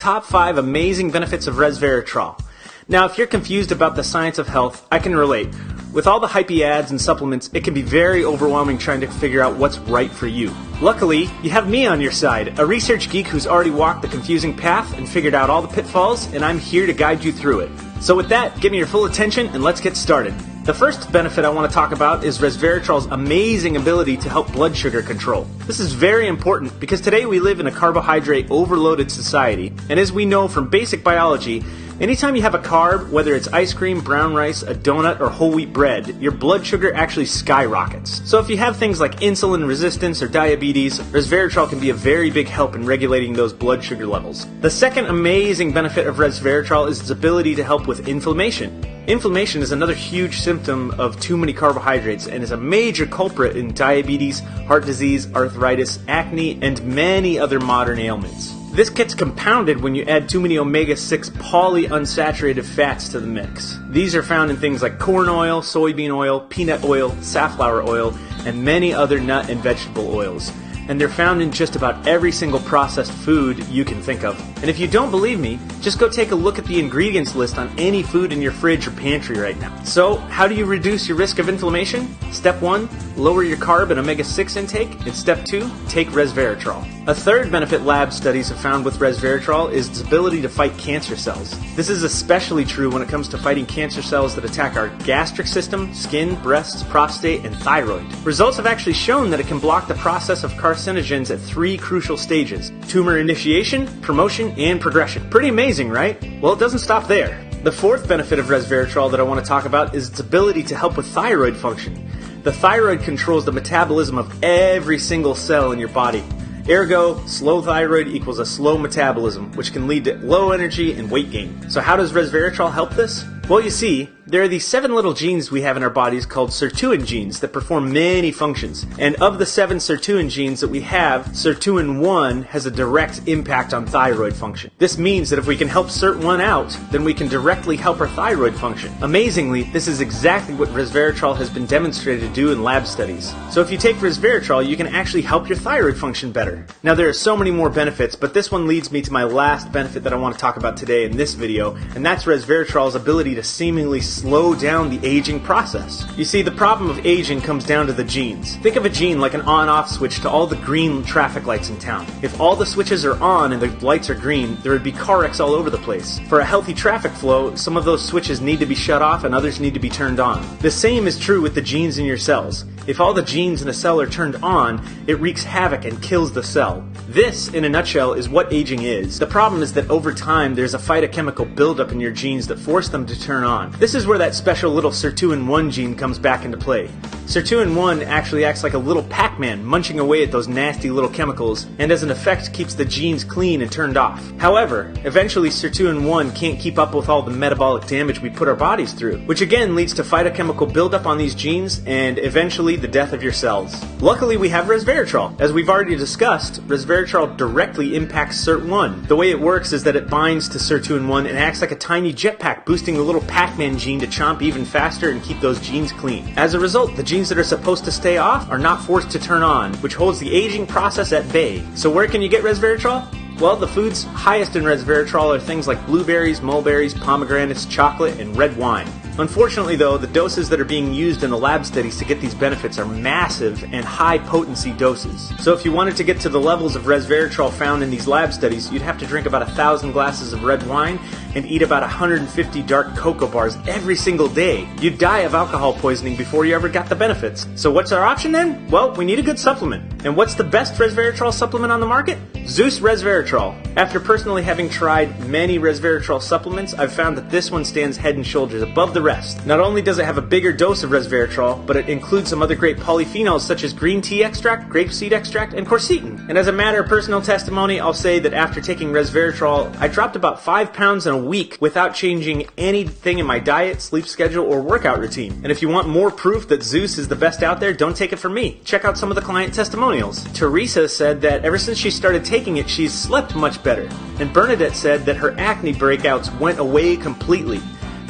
Top 5 amazing benefits of resveratrol. Now, if you're confused about the science of health, I can relate. With all the hypey ads and supplements, it can be very overwhelming trying to figure out what's right for you. Luckily, you have me on your side, a research geek who's already walked the confusing path and figured out all the pitfalls, and I'm here to guide you through it. So with that, give me your full attention and let's get started. The first benefit I want to talk about is resveratrol's amazing ability to help blood sugar control. This is very important because today we live in a carbohydrate overloaded society, and as we know from basic biology, anytime you have a carb, whether it's ice cream, brown rice, a donut, or whole wheat bread, your blood sugar actually skyrockets. So if you have things like insulin resistance or diabetes, resveratrol can be a very big help in regulating those blood sugar levels. The second amazing benefit of resveratrol is its ability to help with inflammation. Inflammation is another huge symptom of too many carbohydrates and is a major culprit in diabetes, heart disease, arthritis, acne, and many other modern ailments. This gets compounded when you add too many omega-6 polyunsaturated fats to the mix. These are found in things like corn oil, soybean oil, peanut oil, safflower oil, and many other nut and vegetable oils. And they're found in just about every single processed food you can think of. And if you don't believe me, just go take a look at the ingredients list on any food in your fridge or pantry right now. So, how do you reduce your risk of inflammation? Step 1, lower your carb and omega-6 intake. And step 2, take resveratrol. A third benefit lab studies have found with resveratrol is its ability to fight cancer cells. This is especially true when it comes to fighting cancer cells that attack our gastric system, skin, breasts, prostate, and thyroid. Results have actually shown that it can block the process of carcinogens at 3 crucial stages: tumor initiation, promotion, and progression. Pretty amazing, right? Well, it doesn't stop there. The fourth benefit of resveratrol that I want to talk about is its ability to help with thyroid function. The thyroid controls the metabolism of every single cell in your body. Ergo, slow thyroid equals a slow metabolism, which can lead to low energy and weight gain. So how does resveratrol help this? Well, you see, there are these 7 little genes we have in our bodies called sirtuin genes that perform many functions. And of the 7 sirtuin genes that we have, sirtuin 1 has a direct impact on thyroid function. This means that if we can help sirt1 out, then we can directly help our thyroid function. Amazingly, this is exactly what resveratrol has been demonstrated to do in lab studies. So if you take resveratrol, you can actually help your thyroid function better. Now there are so many more benefits, but this one leads me to my last benefit that I want to talk about today in this video, and that's resveratrol's ability to seemingly slow down the aging process. You see, the problem of aging comes down to the genes. Think of a gene like an on-off switch to all the green traffic lights in town. If all the switches are on and the lights are green, there would be car wrecks all over the place. For a healthy traffic flow, some of those switches need to be shut off and others need to be turned on. The same is true with the genes in your cells. If all the genes in a cell are turned on, it wreaks havoc and kills the cell. This, in a nutshell, is what aging is. The problem is that over time, there's a phytochemical buildup in your genes that force them to turn on. This is where that special little sirtuin 1 gene comes back into play. Sirtuin 1 actually acts like a little Pac-Man munching away at those nasty little chemicals, and as an effect keeps the genes clean and turned off. However, eventually Sirtuin 1 can't keep up with all the metabolic damage we put our bodies through, which again leads to phytochemical buildup on these genes and eventually the death of your cells. Luckily we have resveratrol. As we've already discussed, resveratrol directly impacts sirt1. The way it works is that it binds to Sirtuin 1 and acts like a tiny jetpack, boosting the little Pac-Man gene to chomp even faster and keep those genes clean. As a result, the genes that are supposed to stay off are not forced to turn on, which holds the aging process at bay. So where can you get resveratrol? Well, the foods highest in resveratrol are things like blueberries, mulberries, pomegranates, chocolate, and red wine. Unfortunately though, the doses that are being used in the lab studies to get these benefits are massive and high potency doses. So if you wanted to get to the levels of resveratrol found in these lab studies, you'd have to drink about 1,000 glasses of red wine and eat about 150 dark cocoa bars every single day. You'd die of alcohol poisoning before you ever got the benefits. So what's our option then? Well, we need a good supplement. And what's the best resveratrol supplement on the market? Zeus Resveratrol. After personally having tried many resveratrol supplements, I've found that this one stands head and shoulders above the rest. Not only does it have a bigger dose of resveratrol, but it includes some other great polyphenols such as green tea extract, grapeseed extract, and quercetin. And as a matter of personal testimony, I'll say that after taking resveratrol, I dropped about 5 pounds in a week without changing anything in my diet, sleep schedule, or workout routine. And if you want more proof that Zeus is the best out there, don't take it from me. Check out some of the client testimonials. Teresa said that ever since she started taking it, she's slept much better. And Bernadette said that her acne breakouts went away completely.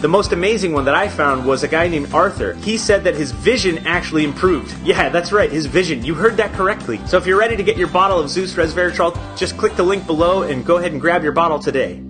The most amazing one that I found was a guy named Arthur. He said that his vision actually improved. Yeah, that's right, his vision. You heard that correctly. So if you're ready to get your bottle of Zeus Resveratrol, just click the link below and go ahead and grab your bottle today.